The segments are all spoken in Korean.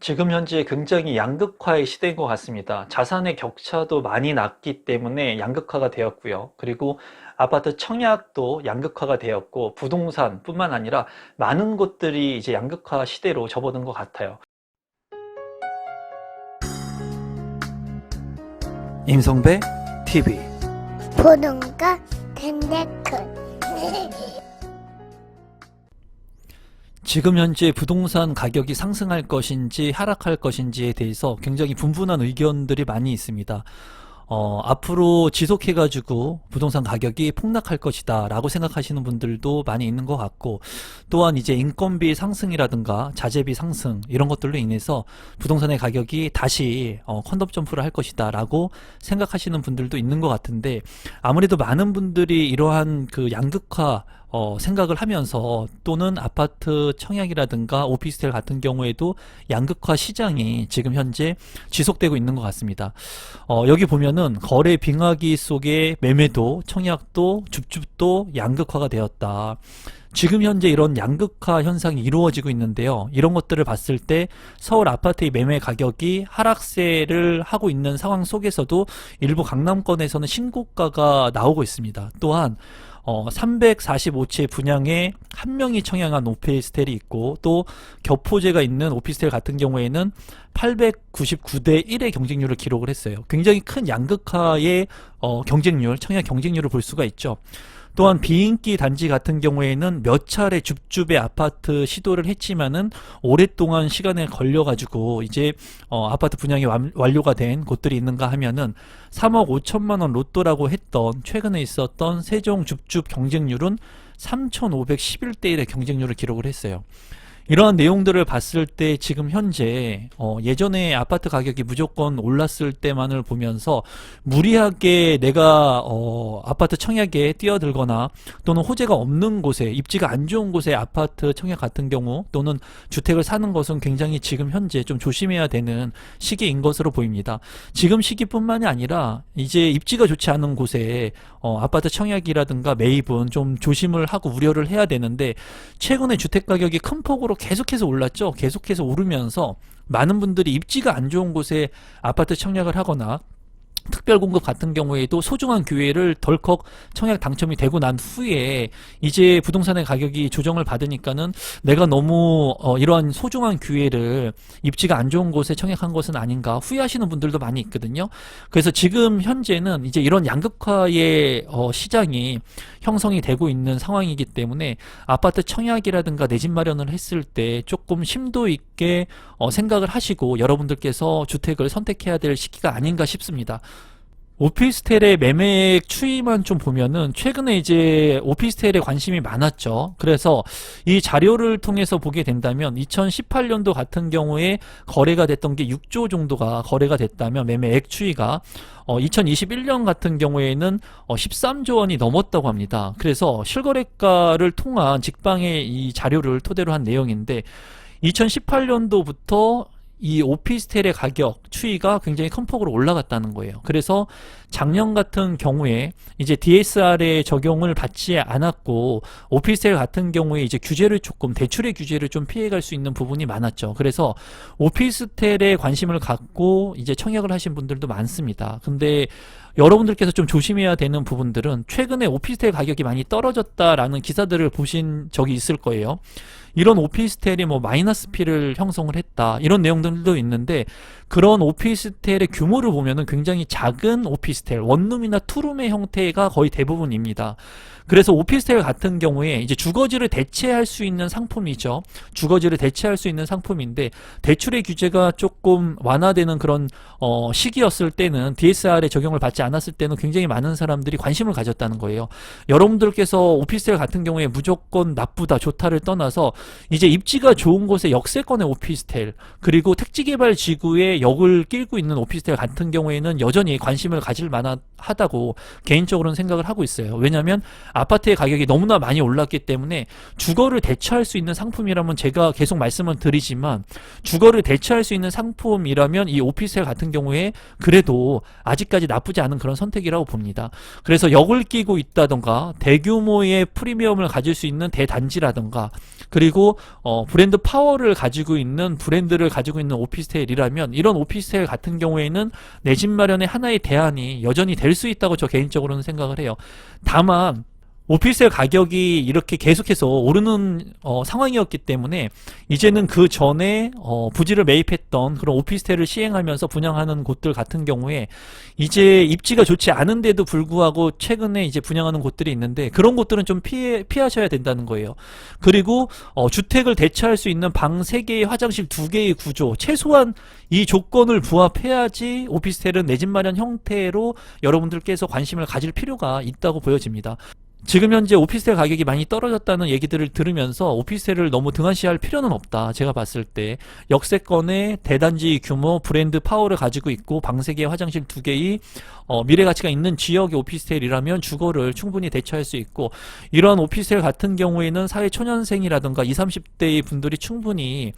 지금 현재 굉장히 양극화의 시대인 것 같습니다. 자산의 격차도 많이 났기 때문에 양극화가 되었고요. 그리고 아파트 청약도 양극화가 되었고, 부동산뿐만 아니라 많은 곳들이 이제 양극화 시대로 접어든 것 같아요. 임성배 TV. 보는 거 텐데크. 지금 현재 부동산 가격이 상승할 것인지 하락할 것인지에 대해서 굉장히 분분한 의견들이 많이 있습니다. 앞으로 지속해가지고 부동산 가격이 폭락할 것이다 라고 생각하시는 분들도 많이 있는 것 같고, 또한 이제 인건비 상승이라든가 자재비 상승 이런 것들로 인해서 부동산의 가격이 다시 컨덤 점프를 할 것이다 라고 생각하시는 분들도 있는 것 같은데, 아무래도 많은 분들이 이러한 그 양극화 생각을 하면서, 또는 아파트 청약이라든가 오피스텔 같은 경우에도 양극화 시장이 지금 현재 지속되고 있는 것 같습니다. 여기 보면은 거래 빙하기 속에 매매도 청약도 줍줍도 양극화가 되었다. 지금 현재 이런 양극화 현상이 이루어지고 있는데요. 이런 것들을 봤을 때 서울 아파트의 매매 가격이 하락세를 하고 있는 상황 속에서도 일부 강남권에서는 신고가가 나오고 있습니다. 또한 345채 분양에 한 명이 청약한 오피스텔이 있고, 또 겹호재가 있는 오피스텔 같은 경우에는 899대 1의 경쟁률을 기록을 했어요. 굉장히 큰 양극화의 경쟁률, 청약 경쟁률을 볼 수가 있죠. 또한 비인기 단지 같은 경우에는 몇 차례 줍줍의 아파트 시도를 했지만은 오랫동안 시간에 걸려가지고 이제 아파트 분양이 완료가 된 곳들이 있는가 하면은 3억 5천만 원 로또라고 했던 최근에 있었던 세종 줍줍 경쟁률은 3,511대 1의 경쟁률을 기록을 했어요. 이러한 내용들을 봤을 때 지금 현재 예전에 아파트 가격이 무조건 올랐을 때만을 보면서 무리하게 내가 아파트 청약에 뛰어들거나, 또는 호재가 없는 곳에, 입지가 안 좋은 곳에 아파트 청약 같은 경우 또는 주택을 사는 것은 굉장히 지금 현재 좀 조심해야 되는 시기인 것으로 보입니다. 지금 시기뿐만이 아니라 이제 입지가 좋지 않은 곳에 아파트 청약이라든가 매입은 좀 조심을 하고 우려를 해야 되는데, 최근에 주택 가격이 큰 폭으로 계속해서 올랐죠. 계속해서 오르면서 많은 분들이 입지가 안 좋은 곳에 아파트 청약을 하거나, 특별공급 같은 경우에도 소중한 기회를 덜컥 청약 당첨이 되고 난 후에 이제 부동산의 가격이 조정을 받으니까는 내가 너무 이러한 소중한 기회를 입지가 안 좋은 곳에 청약한 것은 아닌가 후회하시는 분들도 많이 있거든요. 그래서 지금 현재는 이제 이런 양극화의 시장이 형성이 되고 있는 상황이기 때문에 아파트 청약이라든가 내 집 마련을 했을 때 조금 심도 있게 생각을 하시고 여러분들께서 주택을 선택해야 될 시기가 아닌가 싶습니다. 오피스텔의 매매액 추이만 좀 보면은 최근에 이제 오피스텔에 관심이 많았죠. 그래서 이 자료를 통해서 보게 된다면 2018년도 같은 경우에 거래가 됐던 게 6조 정도가 거래가 됐다면, 매매액 추이가 2021년 같은 경우에는 13조 원이 넘었다고 합니다. 그래서 실거래가를 통한 직방의 이 자료를 토대로 한 내용인데, 2018년도부터 이 오피스텔의 가격 추이가 굉장히 큰 폭으로 올라갔다는 거예요. 그래서 작년 같은 경우에 이제 DSR의 적용을 받지 않았고, 오피스텔 같은 경우에 이제 규제를 조금, 대출의 규제를 좀 피해갈 수 있는 부분이 많았죠. 그래서 오피스텔에 관심을 갖고 이제 청약을 하신 분들도 많습니다. 근데 여러분들께서 좀 조심해야 되는 부분들은, 최근에 오피스텔 가격이 많이 떨어졌다라는 기사들을 보신 적이 있을 거예요. 이런 오피스텔이 뭐 마이너스 P를 형성을 했다, 이런 내용들도 있는데, 그런 오피스텔의 규모를 보면은 굉장히 작은 오피스텔, 원룸이나 투룸의 형태가 거의 대부분입니다. 그래서 오피스텔 같은 경우에 이제 주거지를 대체할 수 있는 상품이죠. 주거지를 대체할 수 있는 상품인데, 대출의 규제가 조금 완화되는 그런 시기였을 때는, DSR의 적용을 받지 않았을 때는 굉장히 많은 사람들이 관심을 가졌다는 거예요. 여러분들께서 오피스텔 같은 경우에 무조건 나쁘다 좋다를 떠나서 이제 입지가 좋은 곳에 역세권의 오피스텔, 그리고 택지개발 지구에 역을 끼고 있는 오피스텔 같은 경우에는 여전히 관심을 가질 만하다고 개인적으로는 생각을 하고 있어요. 왜냐하면 아파트의 가격이 너무나 많이 올랐기 때문에 주거를 대체할 수 있는 상품이라면, 제가 계속 말씀을 드리지만 주거를 대체할 수 있는 상품이라면 이 오피스텔 같은 경우에 그래도 아직까지 나쁘지 않은 그런 선택이라고 봅니다. 그래서 역을 끼고 있다던가 대규모의 프리미엄을 가질 수 있는 대단지라던가, 그리고 그리고 브랜드 파워를 가지고 있는 브랜드를 가지고 있는 오피스텔이라면 이런 오피스텔 같은 경우에는 내 집 마련의 하나의 대안이 여전히 될 수 있다고 저 개인적으로는 생각을 해요. 다만 오피스텔 가격이 이렇게 계속해서 오르는 상황이었기 때문에 이제는 그 전에 부지를 매입했던 그런 오피스텔을 시행하면서 분양하는 곳들 같은 경우에 이제 입지가 좋지 않은데도 불구하고 최근에 이제 분양하는 곳들이 있는데 그런 곳들은 좀 피하셔야 된다는 거예요. 그리고 주택을 대체할 수 있는 방 3개의 화장실 2개의 구조, 최소한 이 조건을 부합해야지 오피스텔은 내 집 마련 형태로 여러분들께서 관심을 가질 필요가 있다고 보여집니다. 지금 현재 오피스텔 가격이 많이 떨어졌다는 얘기들을 들으면서 오피스텔을 너무 등한시할 필요는 없다. 제가 봤을 때 역세권의 대단지 규모 브랜드 파워를 가지고 있고 방 3개 화장실 2개의 미래 가치가 있는 지역의 오피스텔이라면 주거를 충분히 대처할 수 있고 이러한 오피스텔 같은 경우에는 사회 초년생이라든가 20, 30대의 분들이 충분히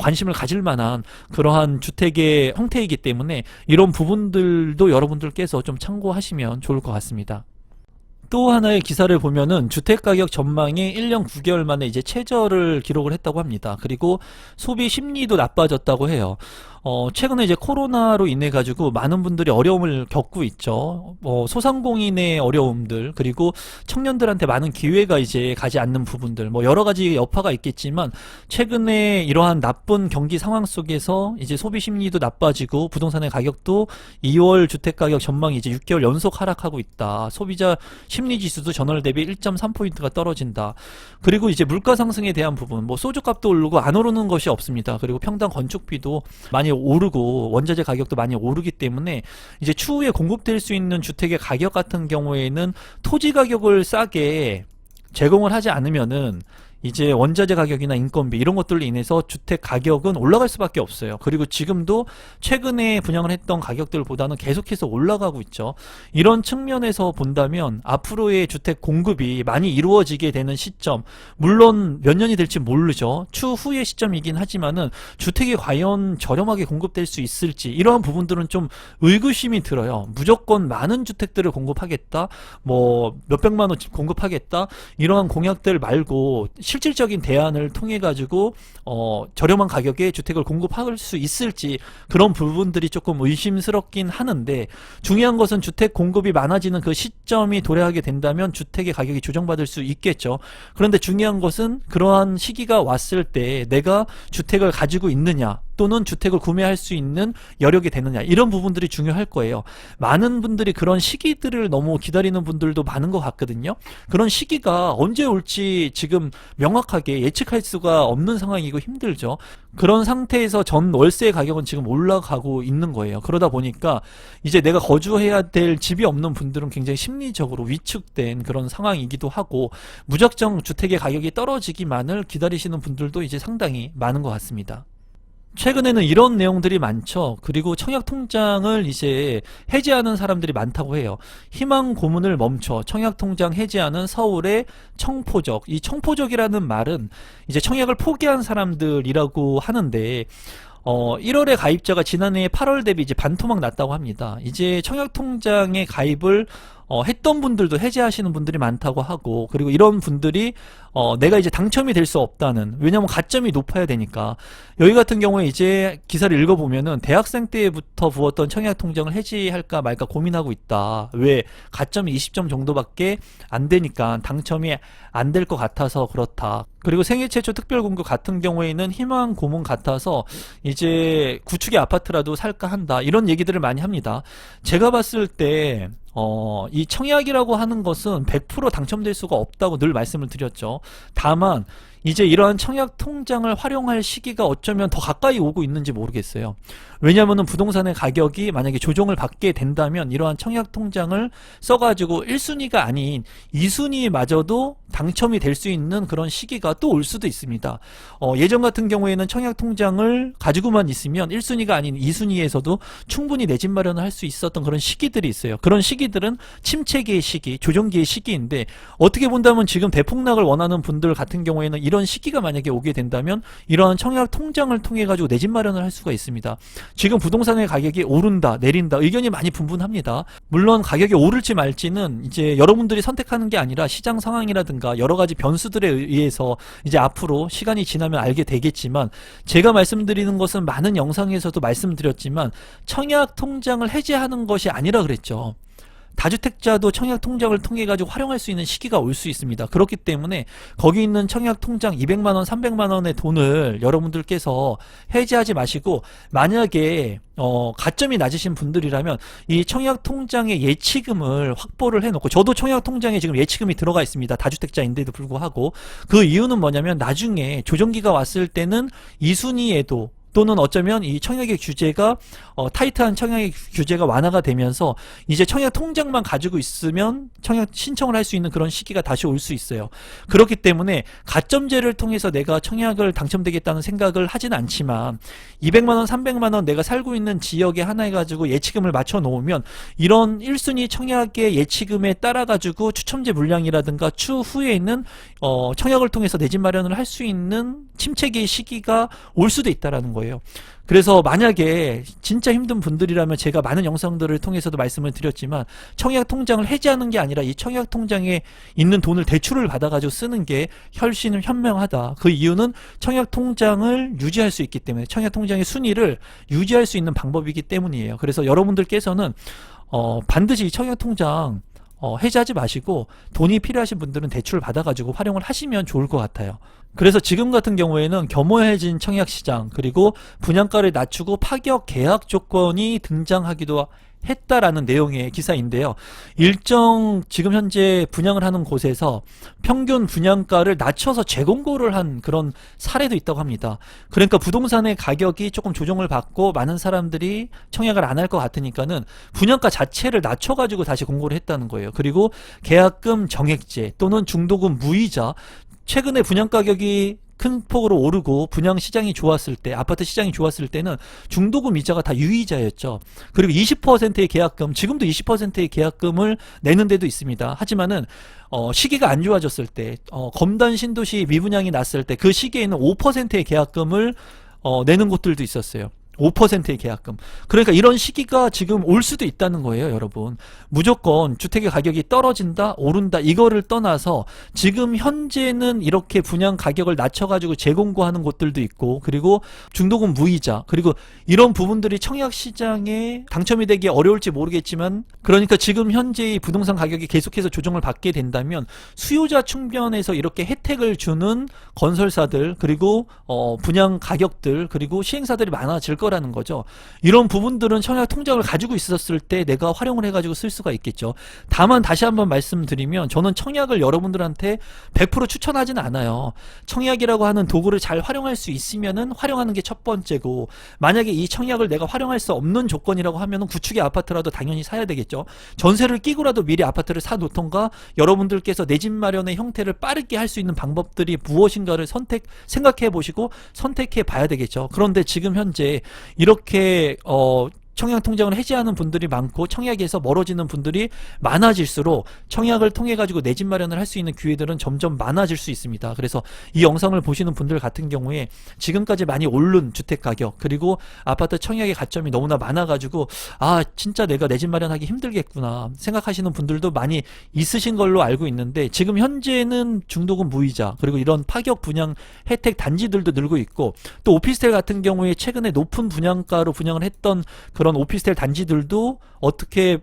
관심을 가질 만한 그러한 주택의 형태이기 때문에 이런 부분들도 여러분들께서 좀 참고하시면 좋을 것 같습니다. 또 하나의 기사를 보면은 주택가격 전망이 1년 9개월 만에 이제 최저를 기록을 했다고 합니다. 그리고 소비 심리도 나빠졌다고 해요. 최근에 이제 코로나로 인해 가지고 많은 분들이 어려움을 겪고 있죠. 소상공인의 어려움들, 그리고 청년들한테 많은 기회가 이제 가지 않는 부분들, 여러 가지 여파가 있겠지만 최근에 이러한 나쁜 경기 상황 속에서 이제 소비 심리도 나빠지고 부동산의 가격도 2월 주택가격 전망이 이제 6개월 연속 하락하고 있다. 소비자 심리 지수도 전월 대비 1.3포인트가 떨어진다. 그리고 이제 물가 상승에 대한 부분, 소주값도 오르고 안 오르는 것이 없습니다. 그리고 평당 건축비도 많이 오르고 원자재 가격도 많이 오르기 때문에 이제 추후에 공급될 수 있는 주택의 가격 같은 경우에는 토지 가격을 싸게 제공을 하지 않으면은 이제 원자재 가격이나 인건비 이런 것들로 인해서 주택 가격은 올라갈 수밖에 없어요. 그리고 지금도 최근에 분양을 했던 가격들보다는 계속해서 올라가고 있죠. 이런 측면에서 본다면 앞으로의 주택 공급이 많이 이루어지게 되는 시점, 물론 몇 년이 될지 모르죠. 추후의 시점이긴 하지만은 주택이 과연 저렴하게 공급될 수 있을지 이러한 부분들은 좀 의구심이 들어요. 무조건 많은 주택들을 공급하겠다, 몇백만 원 공급하겠다 이러한 공약들 말고 실질적인 대안을 통해 가지고 저렴한 가격에 주택을 공급할 수 있을지 그런 부분들이 조금 의심스럽긴 하는데 중요한 것은 주택 공급이 많아지는 그 시점이 도래하게 된다면 주택의 가격이 조정받을 수 있겠죠. 그런데 중요한 것은 그러한 시기가 왔을 때 내가 주택을 가지고 있느냐 또는 주택을 구매할 수 있는 여력이 되느냐 이런 부분들이 중요할 거예요. 많은 분들이 그런 시기들을 너무 기다리는 분들도 많은 것 같거든요. 그런 시기가 언제 올지 지금 명확하게 예측할 수가 없는 상황이고 힘들죠. 그런 상태에서 전 월세 가격은 지금 올라가고 있는 거예요. 그러다 보니까 이제 내가 거주해야 될 집이 없는 분들은 굉장히 심리적으로 위축된 그런 상황이기도 하고 무작정 주택의 가격이 떨어지기만을 기다리시는 분들도 이제 상당히 많은 것 같습니다. 최근에는 이런 내용들이 많죠. 그리고 청약통장을 이제 해지하는 사람들이 많다고 해요. 희망 고문을 멈춰 청약통장 해지하는 서울의 청포적. 이 청포적이라는 말은 이제 청약을 포기한 사람들이라고 하는데 1월에 가입자가 지난해 8월 대비 이제 반토막 났다고 합니다. 이제 청약통장에 가입을 했던 분들도 해지하시는 분들이 많다고 하고 그리고 이런 분들이 내가 이제 당첨이 될 수 없다는, 왜냐면 가점이 높아야 되니까. 여기 같은 경우에 이제 기사를 읽어보면은 대학생 때부터 부었던 청약통장을 해지할까 말까 고민하고 있다. 왜? 가점이 20점 정도밖에 안 되니까 당첨이 안 될 것 같아서 그렇다. 그리고 생애 최초 특별공급 같은 경우에는 희망 고문 같아서 이제 구축의 아파트라도 살까 한다. 이런 얘기들을 많이 합니다. 제가 봤을 때 이 청약이라고 하는 것은 100% 당첨될 수가 없다고 늘 말씀을 드렸죠. 다만 이제 이러한 청약 통장을 활용할 시기가 어쩌면 더 가까이 오고 있는지 모르겠어요. 왜냐하면 부동산의 가격이 만약에 조정을 받게 된다면 이러한 청약 통장을 써가지고 1순위가 아닌 2순위마저도 당첨이 될 수 있는 그런 시기가 또 올 수도 있습니다. 예전 같은 경우에는 청약 통장을 가지고만 있으면 1순위가 아닌 2순위에서도 충분히 내 집 마련을 할 수 있었던 그런 시기들이 있어요. 그런 시기들은 침체기의 시기, 조정기의 시기인데 어떻게 본다면 지금 대폭락을 원하는 분들 같은 경우에는 이런 이런 시기가 만약에 오게 된다면 이러한 청약 통장을 통해 가지고 내 집 마련을 할 수가 있습니다. 지금 부동산의 가격이 오른다 내린다 의견이 많이 분분합니다. 물론 가격이 오를지 말지는 이제 여러분들이 선택하는 게 아니라 시장 상황이라든가 여러 가지 변수들에 의해서 이제 앞으로 시간이 지나면 알게 되겠지만, 제가 말씀드리는 것은 많은 영상에서도 말씀드렸지만 청약 통장을 해지하는 것이 아니라 그랬죠. 다주택자도 청약 통장을 통해 가지고 활용할 수 있는 시기가 올 수 있습니다. 그렇기 때문에 거기 있는 청약 통장 200만원 300만원의 돈을 여러분들께서 해지하지 마시고, 만약에 가점이 낮으신 분들이라면 이 청약 통장의 예치금을 확보를 해놓고, 저도 청약 통장에 지금 예치금이 들어가 있습니다. 다주택자인데도 불구하고. 그 이유는 뭐냐면 나중에 조정기가 왔을 때는 2순위에도 또는 어쩌면 이 청약의 규제가 타이트한 청약의 규제가 완화가 되면서 이제 청약 통장만 가지고 있으면 청약 신청을 할 수 있는 그런 시기가 다시 올 수 있어요. 그렇기 때문에 가점제를 통해서 내가 청약을 당첨되겠다는 생각을 하진 않지만 200만원 300만원 내가 살고 있는 지역에 하나 해가지고 예치금을 맞춰 놓으면 이런 1순위 청약의 예치금에 따라 가지고 추첨제 물량이라든가 추후에 있는 청약을 통해서 내 집 마련을 할 수 있는 침체기의 시기가 올 수도 있다라는 거예요. 그래서 만약에 진짜 힘든 분들이라면 제가 많은 영상들을 통해서도 말씀을 드렸지만 청약 통장을 해지하는 게 아니라 이 청약 통장에 있는 돈을 대출을 받아가지고 쓰는 게 훨씬 현명하다. 그 이유는 청약 통장을 유지할 수 있기 때문에, 청약 통장의 순위를 유지할 수 있는 방법이기 때문이에요. 그래서 여러분들께서는 반드시 이 청약 통장 해지하지 마시고 돈이 필요하신 분들은 대출을 받아가지고 활용을 하시면 좋을 것 같아요. 그래서 지금 같은 경우에는 겸허해진 청약시장, 그리고 분양가를 낮추고 파격 계약 조건이 등장하기도 했다라는 내용의 기사인데요. 일정 지금 현재 분양을 하는 곳에서 평균 분양가를 낮춰서 재공고를 한 그런 사례도 있다고 합니다. 그러니까 부동산의 가격이 조금 조정을 받고 많은 사람들이 청약을 안 할 것 같으니까는 분양가 자체를 낮춰가지고 다시 공고를 했다는 거예요. 그리고 계약금 정액제 또는 중도금 무이자, 최근에 분양 가격이 큰 폭으로 오르고 분양 시장이 좋았을 때, 아파트 시장이 좋았을 때는 중도금 이자가 다 유이자였죠. 그리고 20%의 계약금, 지금도 20%의 계약금을 내는 데도 있습니다. 하지만은 시기가 안 좋아졌을 때, 검단 신도시 미분양이 났을 때 그 시기에는 5%의 계약금을 내는 곳들도 있었어요. 5%의 계약금. 그러니까 이런 시기가 지금 올 수도 있다는 거예요, 여러분. 무조건 주택의 가격이 떨어진다, 오른다, 이거를 떠나서 지금 현재는 이렇게 분양 가격을 낮춰가지고 재공고하는 곳들도 있고, 그리고 중도금 무이자, 그리고 이런 부분들이 청약시장에 당첨이 되기 어려울지 모르겠지만, 그러니까 지금 현재의 부동산 가격이 계속해서 조정을 받게 된다면 수요자 측면에서 이렇게 혜택을 주는 건설사들, 그리고 분양 가격들, 그리고 시행사들이 많아질 거라는 거죠. 이런 부분들은 청약 통장을 가지고 있었을 때 내가 활용을 해가지고 쓸 수가 있겠죠. 다만 다시 한번 말씀드리면 저는 청약을 여러분들한테 100% 추천하지는 않아요. 청약이라고 하는 도구를 잘 활용할 수 있으면은 활용하는 게 첫 번째고, 만약에 이 청약을 내가 활용할 수 없는 조건이라고 하면은 구축의 아파트라도 당연히 사야 되겠죠. 전세를 끼고라도 미리 아파트를 사 놓던가, 여러분들께서 내 집 마련의 형태를 빠르게 할 수 있는 방법들이 무엇인가를 생각해 보시고 선택해 봐야 되겠죠. 그런데 지금 현재 이렇게 청약 통장을 해지하는 분들이 많고 청약에서 멀어지는 분들이 많아질수록 청약을 통해 가지고 내 집 마련을 할 수 있는 기회들은 점점 많아질 수 있습니다. 그래서 이 영상을 보시는 분들 같은 경우에 지금까지 많이 오른 주택 가격, 그리고 아파트 청약의 가점이 너무나 많아 가지고 진짜 내가 내 집 마련하기 힘들겠구나 생각하시는 분들도 많이 있으신 걸로 알고 있는데, 지금 현재는 중도금 무이자, 그리고 이런 파격 분양 혜택 단지들도 늘고 있고, 또 오피스텔 같은 경우에 최근에 높은 분양가로 분양을 했던 그런 오피스텔 단지들도 어떻게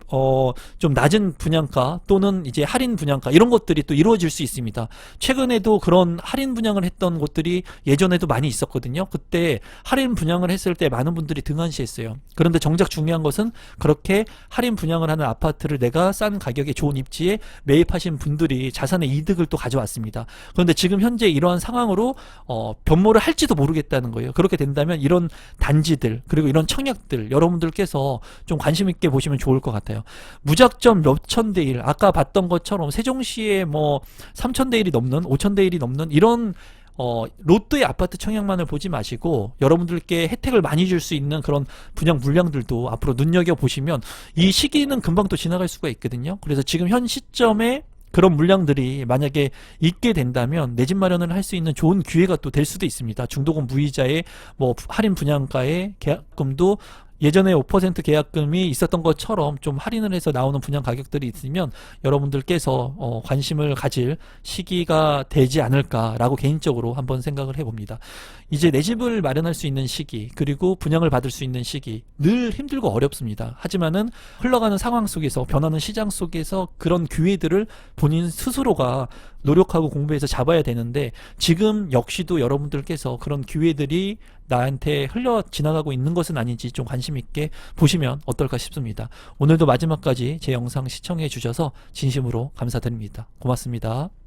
좀 낮은 분양가 또는 이제 할인 분양가, 이런 것들이 또 이루어질 수 있습니다. 최근에도 그런 할인 분양을 했던 곳들이 예전에도 많이 있었거든요. 그때 할인 분양을 했을 때 많은 분들이 등한시했어요. 그런데 정작 중요한 것은 그렇게 할인 분양을 하는 아파트를 내가 싼 가격에 좋은 입지에 매입하신 분들이 자산의 이득을 또 가져왔습니다. 그런데 지금 현재 이러한 상황으로 변모를 할지도 모르겠다는 거예요. 그렇게 된다면 이런 단지들, 그리고 이런 청약들 여러분들께서 좀 관심 있게 보시면 좋을 것 같아요. 무작정 몇천 대 1, 아까 봤던 것처럼 세종시에 뭐 3천 대 1이 넘는, 5천 대 1이 넘는 이런 로또의 아파트 청약만을 보지 마시고 여러분들께 혜택을 많이 줄 수 있는 그런 분양 물량들도 앞으로 눈여겨보시면 이 시기는 금방 또 지나갈 수가 있거든요. 그래서 지금 현 시점에 그런 물량들이 만약에 있게 된다면 내 집 마련을 할 수 있는 좋은 기회가 또 될 수도 있습니다. 중도금 무이자의 뭐 할인 분양가의 계약금도 예전에 5% 계약금이 있었던 것처럼 좀 할인을 해서 나오는 분양 가격들이 있으면 여러분들께서 관심을 가질 시기가 되지 않을까라고 개인적으로 한번 생각을 해봅니다. 이제 내 집을 마련할 수 있는 시기, 그리고 분양을 받을 수 있는 시기 늘 힘들고 어렵습니다. 하지만은 흘러가는 상황 속에서, 변하는 시장 속에서 그런 기회들을 본인 스스로가 노력하고 공부해서 잡아야 되는데, 지금 역시도 여러분들께서 그런 기회들이 나한테 흘러 지나가고 있는 것은 아닌지 좀 관심 있게 보시면 어떨까 싶습니다. 오늘도 마지막까지 제 영상 시청해 주셔서 진심으로 감사드립니다. 고맙습니다.